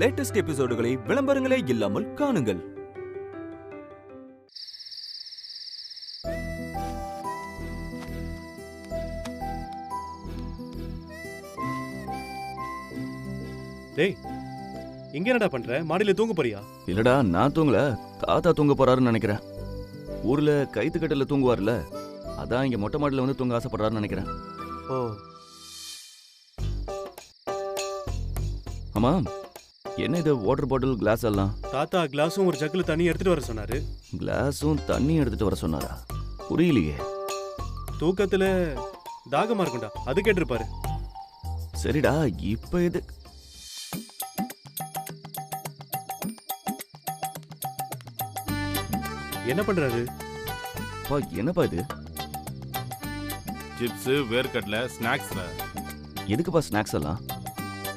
Latest எபிசோடுகளை விளம்பரங்களே இல்லாமல் காணுங்கள். டேய், இங்க என்னடா பண்ற? மாடியில தூங்க போறியா? இல்லடா, நான் தூங்கல, தாத்தா தூங்க போறாருன்னு நினைக்கிறேன். ஊர்ல கைத்துக்கட்டல தூங்குவார்ல, அதான் இங்க மொட்டை மாடியில வந்து தூங்க ஆசைப்படுறாருன்னு நினைக்கிறேன். ஓ, ஆமா, என்ன இது வாட்டர் பாட்டில் கிளாஸ் எல்லாம்? தாத்தா கிளாஸும் ஒரு ஜக்குல தண்ணி எடுத்துட்டு வர சொன்னாரு. கிளாஸும் தண்ணி எடுத்துட்டு வர சொன்னாரா? புரியலையே. தூக்கத்துல தாகமா இருக்கும்டா, அது கேட்டிருப்பாரு. சரிடா, இப்ப இது என்ன பண்றாரு? என்னப்பா இது? சிப்ஸ், வேர்க்கடலை, ஸ்நாக்ஸ்ல. எதுக்குப்பா ஸ்நாக்ஸ் எல்லாம்?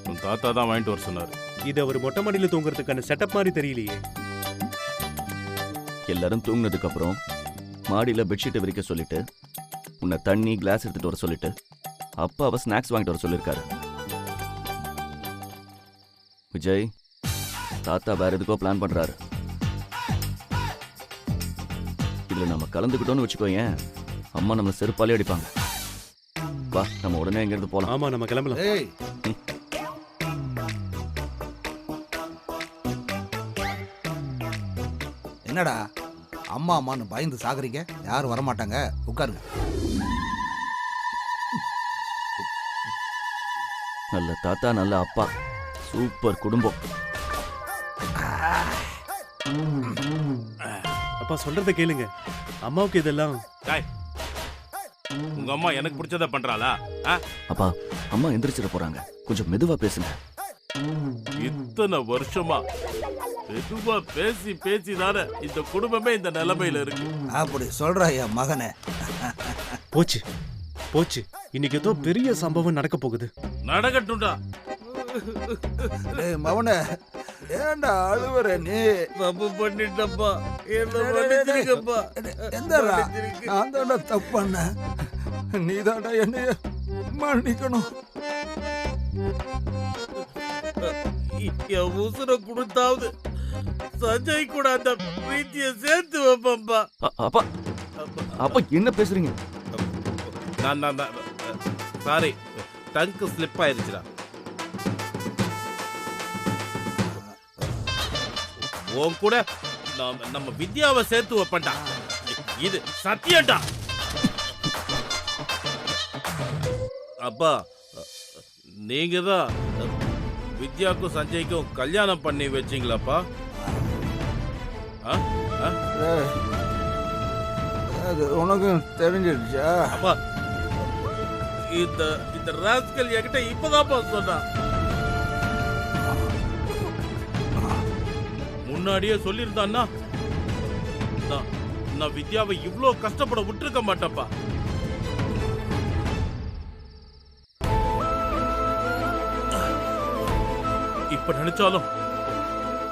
உன் தாத்தா தான் வாங்கிட்டு வர சொன்னாரு. இது அவர் மொட்டை மாடியில தூங்குறதுக்கான செட்டப் மாதிரி தெரியலையே. எல்லாரும் தூங்குனதுக்கு அப்புறம் மாடியில பெட்ஷீட்டை விரிக்க சொல்லிட்டு, உன்னை தண்ணி கிளாஸ் எடுத்துட்டு வர சொல்லிட்டு, அப்பா அவ ஸ்நாக்ஸ் வாங்கிட்டு வர சொல்லியிருக்காரு. விஜய், தாத்தா வேற எதுக்கோ பிளான் பண்றாரு. இதுல நம்ம கலந்துக்கிட்டோம்னு வச்சுக்கோயேன், அம்மா நம்ம செருப்பாலே அடிப்பாங்க. வா, நம்ம உடனே இங்க இருந்து போலாம். ஆமா, நம்ம கிளம்பலாம். என்னடா அம்மா அம்மான்னு பயந்து சாகுறீங்க? யாரும் வரமாட்டாங்க, உட்காருங்க. நல்ல தாத்தா, நல்ல அப்பா, சூப்பர் குடும்பம். அப்பா சொல்றத கேளுங்க. அம்மாவுக்கு இதெல்லாம் உங்க அம்மா எனக்கு பிடிச்சத பண்றாளா? அப்பா, அம்மா எந்திரிச்சிட போறாங்க, கொஞ்சம் மெதுவா பேசுங்க. இத்தனை வருஷமா மெதுவா பேசி பேசி தானே இந்த குடும்பமே இந்த நிலைமையில இருக்கு. அப்படி சொல்ற என் மகனே. போச்சு போச்சு, இன்னைக்கு ஏதோ பெரிய சம்பவம் நடக்க போகுது. நடக்கட்டும்டா. மவனே, ஏண்டா அழுவுற நீ? தப்பு பண்ணிட்டப்பா, என்ன மன்னிச்சிருக்கப்பா. எந்தடா நான் தாண்டா தப்பு பண்ண, நீ தாண்டா என்னைய மன்னிக்கணும். என் உசுர கொடுத்தாவது சஞ்சய் கூட அந்த பிரீத்திய சேர்த்து வைப்பா. அப்பா, அப்பா என்ன பேசுறீங்க? சாரி, டங்க் ஸ்லிப் ஆயிருச்சுடா. உன் கூட நம்ம வித்யாவை சேர்த்து வைப்பண்டா. இது சத்தியம்டா. அப்பா, நீங்க தான் வித்யாக்கும் சஞ்சய்க்கும் கல்யாணம் பண்ணி வச்சீங்களாப்பா? அது உனக்கு தெரிஞ்சிருச்சா? அப்பா, இந்த ராஸ்கல் என்கிட்ட இப்பதான்ப்பா சொன்னா. முன்னாடியே சொல்லியிருந்தான்னா நான் வித்யாவை இவ்ளோ கஷ்டப்பட விட்டுருக்க மாட்டேன்ப்பா. இப்ப நினைச்சாலும்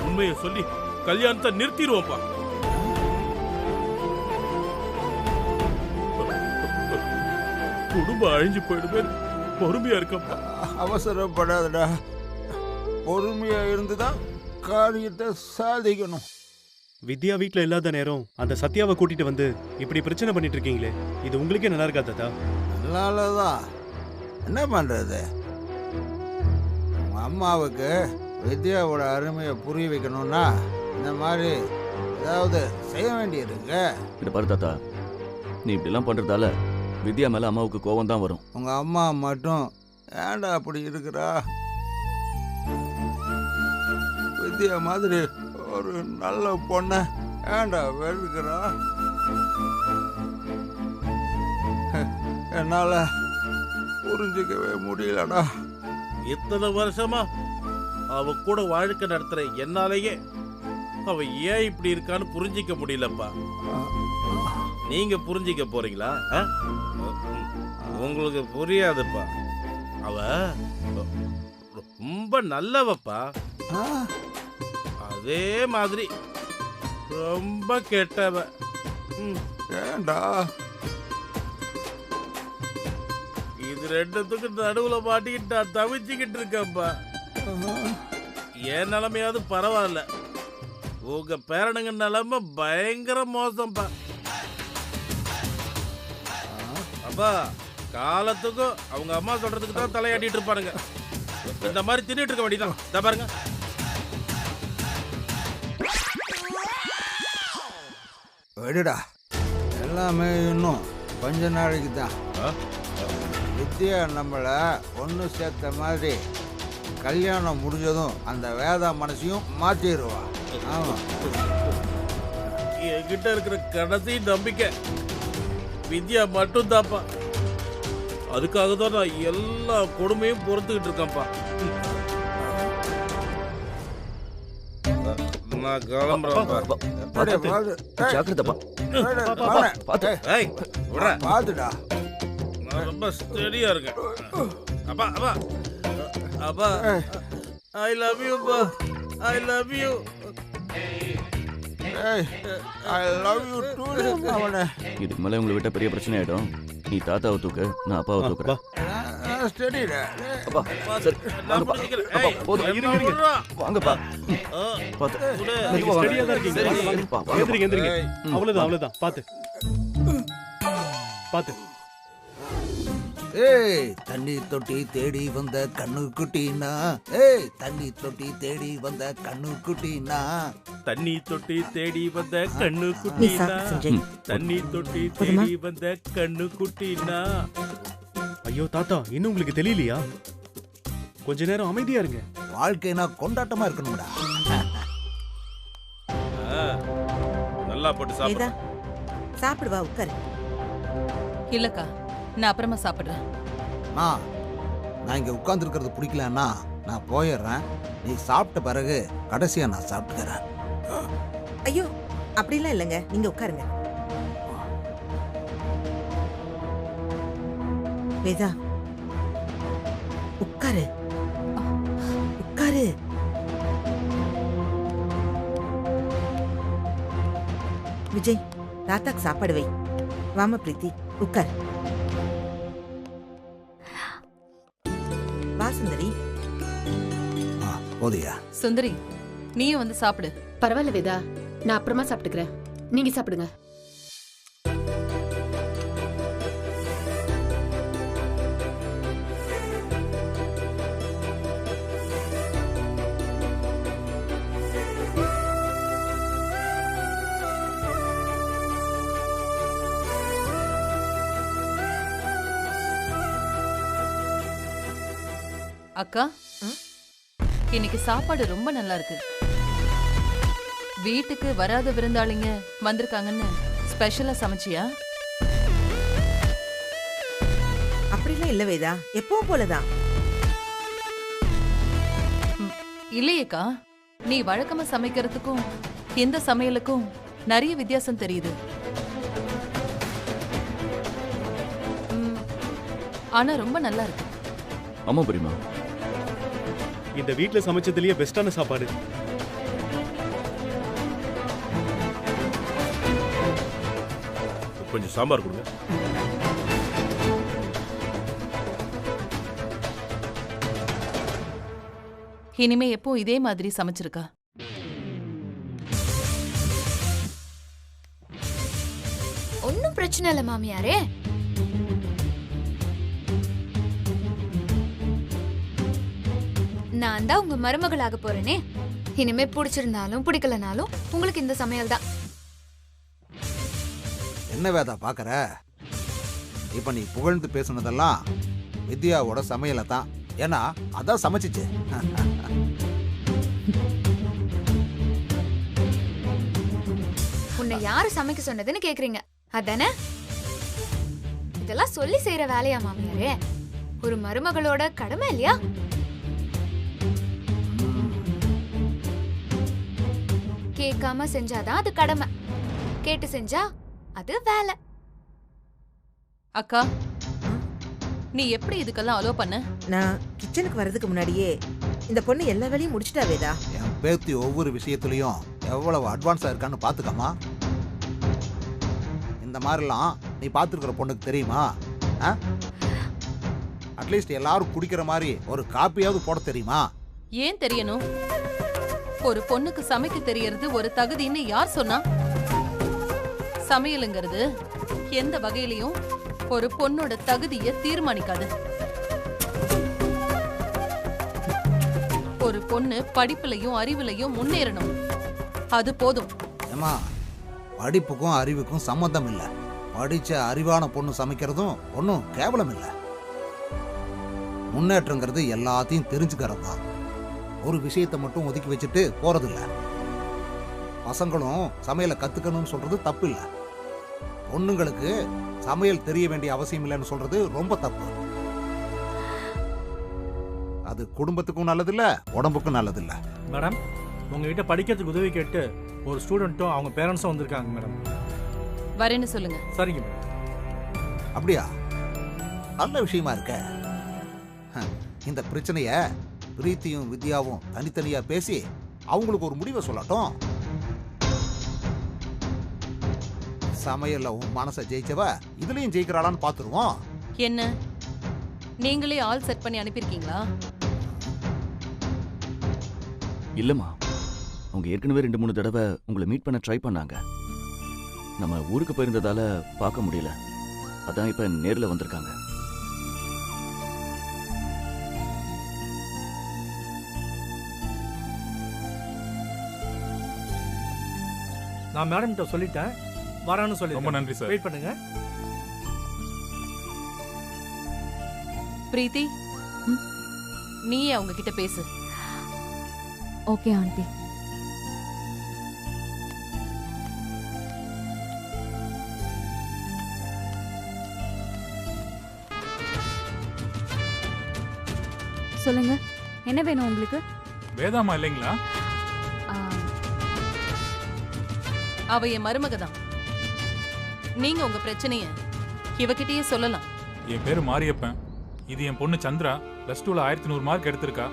உண்மையை சொல்லி கல்யாணத்தை நிறுத்திடுவோம்ப்பா. குடும்பம் அழிஞ்சு போயிடுமே, பொறுமையா இருக்கப்பா. அவசரப்படாதடா, பொறுமையா இருந்துதான் காரியத்தை சாதிக்கணும். வித்யா வீட்டுல இல்லாத நேரம் அந்த சத்யாவை கூட்டிட்டு வந்து இப்படி பிரச்சனை பண்ணிட்டு இருக்கீங்களே, இது உங்களுக்கே நல்லா இருக்கா தாத்தா? நல்லாதான், என்ன பண்றது? அம்மாவுக்கு வித்யாவோட அருமையை புரிய வைக்கணும்னா இந்த மாதிரி ஏதாவது செய்ய வேண்டியிருக்கு. இது பாரு தாத்தா, நீ இப்படிலாம் பண்றதால வித்யா மேல அம்மாவுக்கு கோவம் தான் வரும். உங்க அம்மா மட்டும் ஏன்டா அப்படி இருக்கிறா? வித்யா மாதிரி ஒரு நல்ல பொண்ண ஏன்டா வெறுக்கிறா? என்னால புரிஞ்சுக்கவே முடியலடா. இத்தனை வருஷமா அவ கூட வாழ்க்கை நடத்துற என்னாலேயே அவ ஏன் இப்படி இருக்கான்னு புரிஞ்சிக்க முடியலப்பா. நீங்க புரிஞ்சிக்க போறீங்களா? உங்களுக்கு புரியாதுப்பா. அவ ரொம்ப நல்லவப்பா, அதே மாதிரி ரொம்ப கெட்டவ. ஏண்டா இது ரெண்டுத்துக்கு நடுவுல மாட்டிக்கிட்டு நான் தவிச்சுக்கிட்டு இருக்கேன்ப்பா. என் நிலைமையாவது பரவாயில்ல. உங்க பேரனுங்க நிலைமை பயங்கர மோசம்ப்பா. அப்பா காலத்துக்கும் அவங்க அம்மா சொல்றதுக்கு தான் தலையாட்டிட்டு இருப்பானுங்க. இந்த மாதிரி தின்னுட்டு இருக்க வேண்டியதான். இத பாருங்க. விடுடா, எல்லாமே இன்னும் கொஞ்ச நாளைக்கு தான். வித்யா நம்மளை ஒன்று சேர்த்த மாதிரி கல்யாணம் முடிஞ்சதும் அந்த வேதா மனசையும் மாற்றிடுவா. ஆமாம், என்கிட்ட இருக்கிற கடைசி நம்பிக்கை வித்யா மட்டும் தான்ப்பா. அதுக்காக தான் நான் எல்லா கொடுமையும் பொறுத்துக்கிட்டு இருக்கேன்ப்பா. நான் கிளம்புறேன்ப்பா. ஜாக்கிரதப்பா. ஏய், விட்றா. பார்த்துடா. நான் ரொம்ப ஸ்டெடியா இருக்கேன். அப்பா அப்பா அப்பா, ஐ லவ் யூ பா, I love you. I love you too. அவனை இதுக்கு மேலே உங்களை விட்ட பெரிய பிரச்சனை ஆயிடும். நீ தாத்தாவை தூக்கு, நான் அப்பாவை தூக்குறேன். ஸ்டெடிடா. அப்பா சரி நான் வாங்கப்பா. பிடிச்சிக்கிறேன். அப்பா, ஏய், போதும். என்ன விட்றா? வாங்கப்பா. பார்த்து விடு. மெதுவா வாங்க. ஸ்டெடியா தான் இருக்கீங்க. சரி, வாங்க, வாங்க. சரிப்பா, வாங்கப்பா. எந்திரிங்க எந்திரிங்க. அவ்வளவுதான் அவ்வளவுதான். பாத்து பாத்து. ஏய், தண்ணி தொட்டி தேடி வந்த கண்ணு குட்டினா. ஏய், தண்ணி தொட்டி தேடி வந்த கண்ணு குட்டினா. தண்ணி தொட்டி தேடி வந்த கண்ணு நீ குட்டினா. சாப்பிட்டு செஞ்சு. தண்ணி தொட்டி போதுமா? தேடி வந்த கண்ணு குட்டினா. ஐயோ தாத்தா, இன்னும் உங்களுக்கு தெரியலையா? கொஞ்ச நேரம் அமைதியா இருங்க. வாழ்க்கைனா கொண்டாட்டமா இருக்கணும்டா. நல்லா போட்டு சாப்பிடு. வேதா சாப்பிடுவா, உட்காரு. இல்லக்கா, நான் அப்புறமா சாப்பிடுறேன். நான் இங்க உட்கார்ந்து இருக்கிறது பிடிக்கலன்னா நான் போயிடுறேன். நீ சாப்பிட்ட பிறகு கடைசியா நான் சாப்பிட்டுக்கிறேன். ஐயோ அப்படிலாம் இல்லைங்க, நீங்க உட்காருங்க. வேதா உட்காரு, உட்காரு. விஜய், தாத்தாக்கு சாப்பாடு வை. வாமா பிரீத்தி, உட்கார். வா சுந்தரி. போதியா? சுந்தரி, நீயும் வந்து சாப்பிடு. பரவாயில்ல வேதா, நான் அப்புறமா சாப்பிட்டுக்கிறேன். நீங்க சாப்பிடுங்க. அக்கா, இன்னைக்கு சாப்பாடு ரொம்ப நல்லா இருக்கு. வீட்டுக்கு வராத விருந்தாளிங்க வந்திருக்காங்கன்னு ஸ்பெஷலா சமைச்சியா? அப்படிலாம் இல்ல வேதா, எப்பவும் போலதான். இல்லையேக்கா, நீ வழக்கமா சமைக்கிறதுக்கும் இந்த சமையலுக்கும் நிறைய வித்தியாசம் தெரியுது. ஆனா ரொம்ப நல்லா இருக்கு. ஆமா பெரியமா, இந்த வீட்ல சமைச்சதுலயே பெஸ்டான சாப்பாடு. கொஞ்சம் சாம்பார் கொடுங்க. இனிமே எப்போ இதே மாதிரி சமைச்சிருக்கா? ஒன்னும் பிரச்சனை இல்ல மாமியாரே. நான் தான் உங்க மருமகளாக போறேனே. இனிமே பிடிச்சிருந்தாலும் பிடிக்கலனாலும் உங்களுக்கு இந்த சமையல் தான். என்ன வேதா பாக்குற? இப்ப நீ புகழ்ந்து பேசுனதெல்லாம் வித்யாவோட சமையலை தான். ஏன்னா அதான் சமைச்சிச்சு. உன்னை யாரு சமைக்க சொன்னதுன்னு கேக்குறீங்க அதானே? இதெல்லாம் சொல்லி செய்யற வேலையா மாமியாரே? ஒரு மருமகளோட கடமை இல்லையா? கேட்காம செஞ்சாதான் அது கடமை, கேட்டு செஞ்சா அது வேலை. அக்கா, நீ எப்படி இதுக்கெல்லாம் அலோ பண்ண? நான் கிச்சனுக்கு வர்றதுக்கு முன்னாடியே இந்த பொண்ணு எல்லா வேலையும் முடிச்சிட்டா வேதா. என் பேத்தி ஒவ்வொரு விஷயத்துலயும் எவ்வளவு அட்வான்ஸா இருக்கான்னு பாத்துக்கமா. இந்த மாதிரிலாம் நீ பாத்துருக்கிற பொண்ணுக்கு தெரியுமா? அட்லீஸ்ட் எல்லாரும் குடிக்கிற மாதிரி ஒரு காப்பியாவது போட தெரியுமா? ஏன் தெரியணும்? ஒரு பொண்ணுக்கு சமைக்க தெரியறது ஒரு தகுதின்னு யார் சொன்னா? சமையலுங்கிறது எந்த வகையிலையும் ஒரு பொண்ணோட தகுதியை தீர்மானிக்காது. ஒரு பொண்ணு படிப்புலயும் அறிவுலையும் முன்னேறணும், அது போதும். ஏமா, படிப்புக்கும் அறிவுக்கும் சம்மந்தம் இல்லை. படிச்ச அறிவான பொண்ணு சமைக்கிறதும் ஒன்றும் கேவலம் இல்லை. முன்னேற்றங்கிறது எல்லாத்தையும் தெரிஞ்சுக்கிறது தான். ஒரு விஷயத்தை மட்டும் ஒதுக்கி வச்சுட்டு போறதில்ல. பசங்களும் சமையலை கத்துக்கணும்னு சொல்றது தப்பு இல்லை. பொண்ணுங்களுக்கு சமையல் தெரிய வேண்டிய அவசியம் இல்லைன்னு சொல்றது ரொம்ப தப்பு. அது குடும்பத்துக்கும் நல்லதில்ல, உடம்புக்கும் நல்லதில்ல. மேடம், உங்ககிட்ட படிக்கிறதுக்கு உதவி கேட்டு ஒரு ஸ்டூடெண்ட்டும் அவங்க பேரண்ட்ஸும் வந்திருக்காங்க மேடம். வரேன்னு சொல்லுங்க. சரிங்க மேடம். அப்படியா? நல்ல விஷயமா இருக்க. இந்த பிரச்சனைய பிரீத்தியும் வித்யாவும் தனித்தனியா பேசி அவங்களுக்கு ஒரு முடிவை சொல்லட்டும். சமையல்ல உன் மனசை ஜெயிச்சவ இதுலயும் ஜெயிக்கிறாளான்னு பாத்துருவோம். என்ன நீங்களே ஆள் செட் பண்ணி அனுப்பியிருக்கீங்களா? இல்லம்மா, அவங்க ஏற்கனவே 2-3 தடவை உங்களை மீட் பண்ண ட்ரை பண்ணாங்க. நம்ம ஊருக்கு போயிருந்ததால பார்க்க முடியல. அதான் இப்ப நேர்ல வந்திருக்காங்க. நான் மேடம் கிட்ட சொல்லிட்டேன், வரான்னு சொல்லி. ரொம்ப நன்றி சார். வெயிட் பண்ணுங்க. பிரீத்தி, நீயே அவங்க கிட்ட பேசு. Okay aunty. சொல்லுங்க, என்ன வேணும் உங்களுக்கு? வேதாமா இல்லைங்களா? அவ என் மருமக தான். நீங்க உங்க பிரச்சனைய இவகிட்டயே சொல்லலாம். என் பேரு மாரியப்பன். இது என் பொண்ணு சந்திரா. +2ல 1100 மார்க் எடுத்திருக்கா.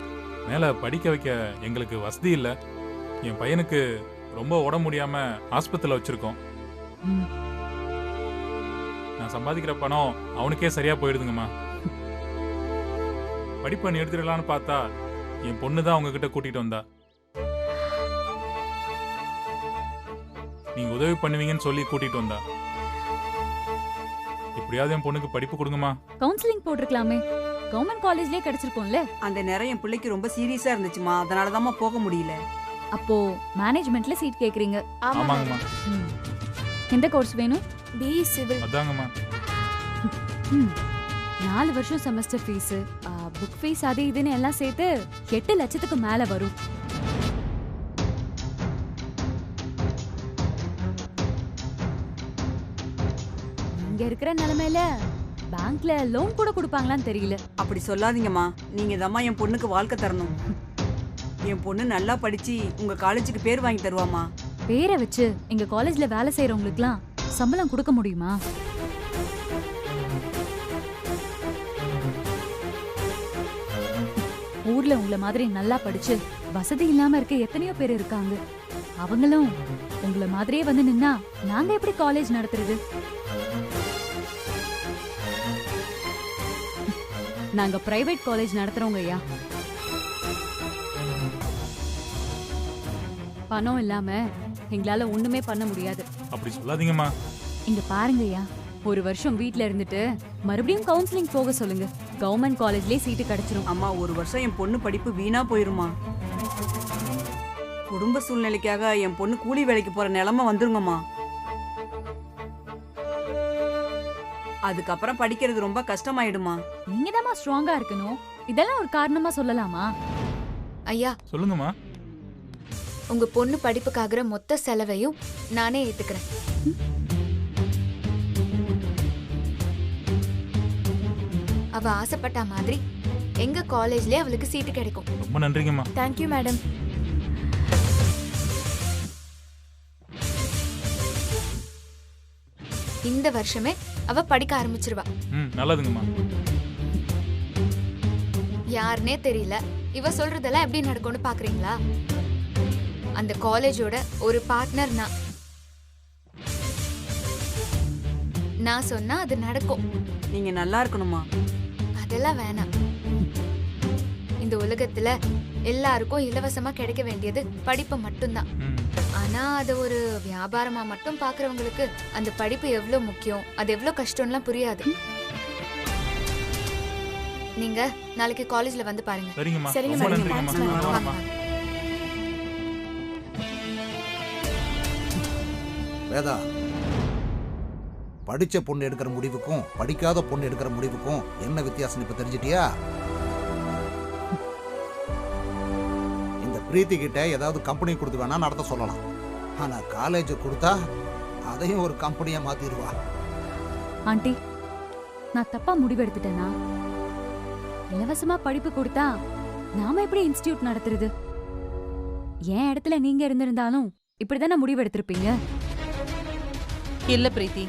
மேல படிக்க வைக்க எங்களுக்கு வசதி இல்லை. என் பையனுக்கு ரொம்ப உடம்பு முடியாம ஆஸ்பத்திரியில் வச்சிருக்கோம். நான் சம்பாதிக்கிற பணம் அவனுக்கே சரியா போயிடுதுங்கம்மா. படிப்பை எடுத்துடலான்னு பார்த்தா என் பொண்ணு தான் உங்ககிட்ட கூட்டிட்டு வந்தா. நீங்க உதவி பண்ணுவீங்கன்னு சொல்லி கூட்டிட்டு வந்தா. எப்படியாவது என் பொண்ணுக்கு படிப்பு கொடுங்கம்மா. கவுன்சிலிங் போட்டிருக்கலாமே, கவர்மெண்ட் காலேஜ்லயே கிடைச்சிருக்கும்ல. அந்த நேரம் என் பிள்ளைக்கு ரொம்ப சீரியஸா இருந்துச்சுமா, அதனாலதாம்மா போக முடியல. அப்போ மேனேஜ்மெண்ட்ல சீட் கேக்குறீங்க? ஆமாங்கம்மா. எந்த கோர்ஸ் வேணும்? BE civil. அதாங்கம்மா. 4 வருஷம் செமஸ்டர் ஃபீஸ், புக் ஃபீஸ், அது இதுன்னு எல்லாம் சேர்த்து 8 லட்சத்துக்கு மேல வரும். இங்க இருக்கிற நிலைமையில பேங்க்ல லோன் கூட கொடுப்பாங்களான்னு தெரியல. அப்படி சொல்லாதீங்கம்மா, நீங்க தாம்மா என் பொண்ணுக்கு வாழ்க்கை தரணும். என் பொண்ணு நல்லா படிச்சு உங்க காலேஜுக்கு பேர் வாங்கி தருவாமா. பேரை வச்சு எங்க காலேஜ்ல வேலை செய்யறவங்களுக்குலாம் சம்பளம் கொடுக்க முடியுமா? ஊர்ல உங்களை மாதிரி நல்லா படிச்சு வசதி இல்லாம இருக்க எத்தனையோ பேர் இருக்காங்க. அவங்களும் உங்களை மாதிரியே வந்து நின்னா நாங்க எப்படி காலேஜ் நடத்துறது? நாங்க பிரைவேட் காலேஜ் நடத்துறோங்க ஐயா. பணம் இல்லாம எங்களால ஒண்ணுமே பண்ண முடியாது. அப்படி சொல்லாதீங்கம்மா. இங்க பாருங்க ஐயா, ஒரு வருஷம் வீட்ல இருந்துட்டு மறுபடியும் கவுன்சிலிங் போக சொல்லுங்க. கவர்மெண்ட் காலேஜ்லயே சீட்டு கிடைச்சிரும். அம்மா, ஒரு வருஷம் என் பொண்ணு படிப்பு வீணா போயிருமா. குடும்ப சூழ்நிலைக்காக என் பொண்ணு கூலி வேலைக்கு போற நிலைமை வந்துருங்கம்மா. அதுக்கப்புறம் படிக்கிறது ரொம்ப கஷ்டமாயிடுமா. நீங்க தான் ஸ்ட்ராங்கா இருக்கணும். இதெல்லாம் ஒரு காரணமா சொல்லலாமா? ஐயா சொல்லுங்கம்மா. உங்க பொண்ணு படிப்புக்காகிற மொத்த செலவையும் நானே ஏத்துக்கிறேன். அவ ஆசைப்பட்ட மாதிரி எங்க காலேஜ்லயே அவளுக்கு சீட்டு கிடைக்கும். ரொம்ப நன்றிங்கம்மா. Thank you madam. இந்த வருஷமே அவ படிக்க ஆரம்பிச்சிருவா. நல்லதுங்கம்மா. யாருனே தெரியல, இவ சொல்றதெல்லாம் எப்படி நடக்கும்னு பாக்குறீங்களா? அந்த காலேஜோட ஒரு பார்ட்னர் நான் சொன்னா அது நடக்கும். நீங்க நல்லா இருக்கணுமா. அதெல்லாம் வேணாம். இந்த உலகத்துல எல்லாருக்கும் இலவசமா கிடைக்க வேண்டியது படிப்பு மட்டும்தான். ஆனா அது ஒரு வியாபாரமா மட்டும் பாக்குறவங்களுக்கு அந்த படிப்பு எவ்வளவு முக்கியம், அது எவ்வளவு கஷ்டம்லாம் புரியாது. நீங்க நாளைக்கு காலேஜ்ல வந்து பாருங்க. சரிங்கம்மா. சரிங்க ரொம்ப மேடம். நன்றிங்கம்மா. Thanks madam. வாங்கம்மா. வாங்க. வேதா, படிச்ச பொண்ணு எடுக்கிற முடிவுக்கும் படிக்காத பொண்ணு எடுக்கிற முடிவுக்கும் என்ன வித்தியாசம் இப்ப தெரிஞ்சிட்டியா? இந்த பிரீத்தி கிட்ட ஏதாவது கம்பெனி கொடுத்து வேணா நடத்த சொல்லலாம். ஆனா காலேஜ் கொடுத்தா அதையும் ஒரு கம்பெனியா மாத்திடுவா. ஆண்டி, நான் தப்பா முடிவு எடுத்துட்டேனா? இலவசமா படிப்பு கொடுத்தா நாம எப்படி இன்ஸ்டிடியூட் நடத்துறது? என் இடத்துல நீங்க இருந்திருந்தாலும் இப்படிதானே முடிவு எடுத்திருப்பீங்க. இல்ல பிரீத்தி,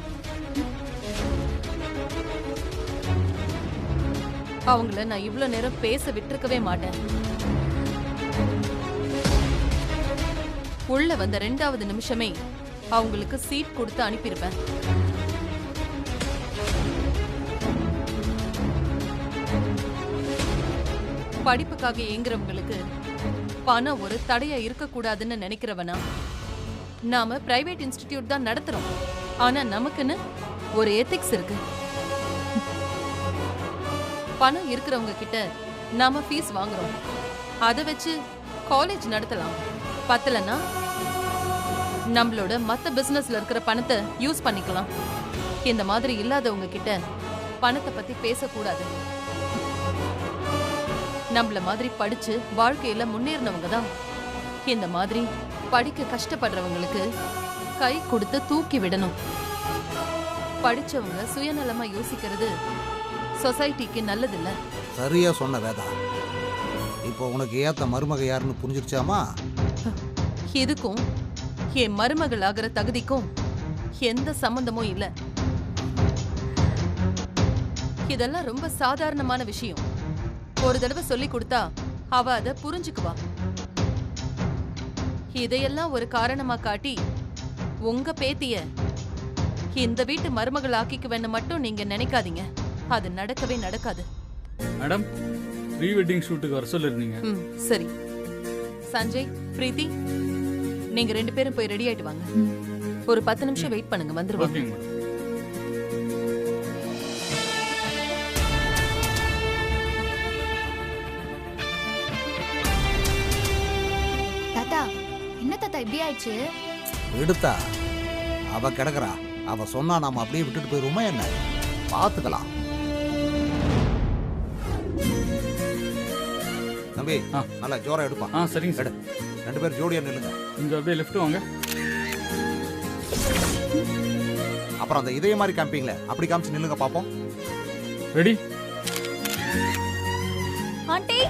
அவங்கள நான் இவ்ளோ நேரம் பேச விட்டுருக்கவே மாட்டேன். உள்ள வந்த 2வது நிமிஷமே அவங்களுக்கு சீட் கொடுத்து அனுப்பியிருப்பேன். படிப்புக்காக ஏங்குறவங்களுக்கு பணம் ஒரு தடையா இருக்கக்கூடாதுன்னு நினைக்கிறவனா? நாம பிரைவேட் இன்ஸ்டிடியூட் தான் நடத்துறோம், ஆனா நமக்குன்னு ஒரு எத்திக்ஸ் இருக்கு. பணம் இருக்கிறவங்க கிட்ட நாம ஃபீஸ் வாங்குறோம், அதை வச்சு காலேஜ் நடத்தலாம். பத்தலன்னா நம்மளோட மத்த பிசினஸ்ல இருக்கிற பணத்தை யூஸ் பண்ணிக்கலாம். இந்த மாதிரி இல்லாதவங்க கிட்ட பணத்தை பத்தி பேசக்கூடாது. நம்மள மாதிரி படிச்சு வாழ்க்கையில முன்னேறினவங்க தான் இந்த மாதிரி படிக்க கஷ்டப்படுறவங்களுக்கு கை கொடுத்து தூக்கி விடணும். படிச்சவங்க சுயநலமா யோசிக்கிறது சொசைட்டிக்கு நல்லதில்ல. சரியா சொன்ன வேதா. இப்போ உனக்கு ஏத்த மருமக யாருன்னு புரிஞ்சிருச்சாமா? இதுக்கும் என் மருமகள் ஆகிற தகுதிக்கும் எந்த சம்பந்தமும் இல்ல. இதெல்லாம் ரொம்ப சாதாரணமான விஷயம். ஒரு தடவை சொல்லி கொடுத்தா அவ அதை புரிஞ்சுக்குவா. இதையெல்லாம் ஒரு காரணமா காட்டி உங்க பேத்திய இந்த வீட்டு மருமகள் ஆக்கிக்குவேன்னு மட்டும் நீங்க நினைக்காதீங்க. அது நடக்கவே நடக்காது. மேடம், ப்ரீ வெட்டிங் ஷூட்டுக்கு வர சொல்லிருந்தீங்க. சரி சஞ்சய், பிரீத்தி, நீங்க 2 பேரும் போய் ரெடி ஆயிட்டு வாங்க. ஒரு 10 நிமிஷம் வெயிட் பண்ணுங்க, வந்துருவாங்க. ஓகேங்க மேடம். தாத்தா, என்ன தாத்தா இப்படி ஆயிடுச்சு? எடுத்தா அவ கிடக்குறா. அவ சொன்னா நாம அப்படியே விட்டுட்டு போயிருவோமா என்ன? பாத்துக்கலாம். தம்பி, நல்லா ஜோரா எடுப்பான். சரிங்க சார். 2 பேர் ஜோடியா நில்லுங்க. இங்க அப்படியே லெஃப்ட் வாங்க. அப்புறம் அந்த இதய மாதிரி காமிப்பீங்களே, அப்படி காமிச்சு நில்லுங்க பாப்போம். ரெடி? ஆண்டி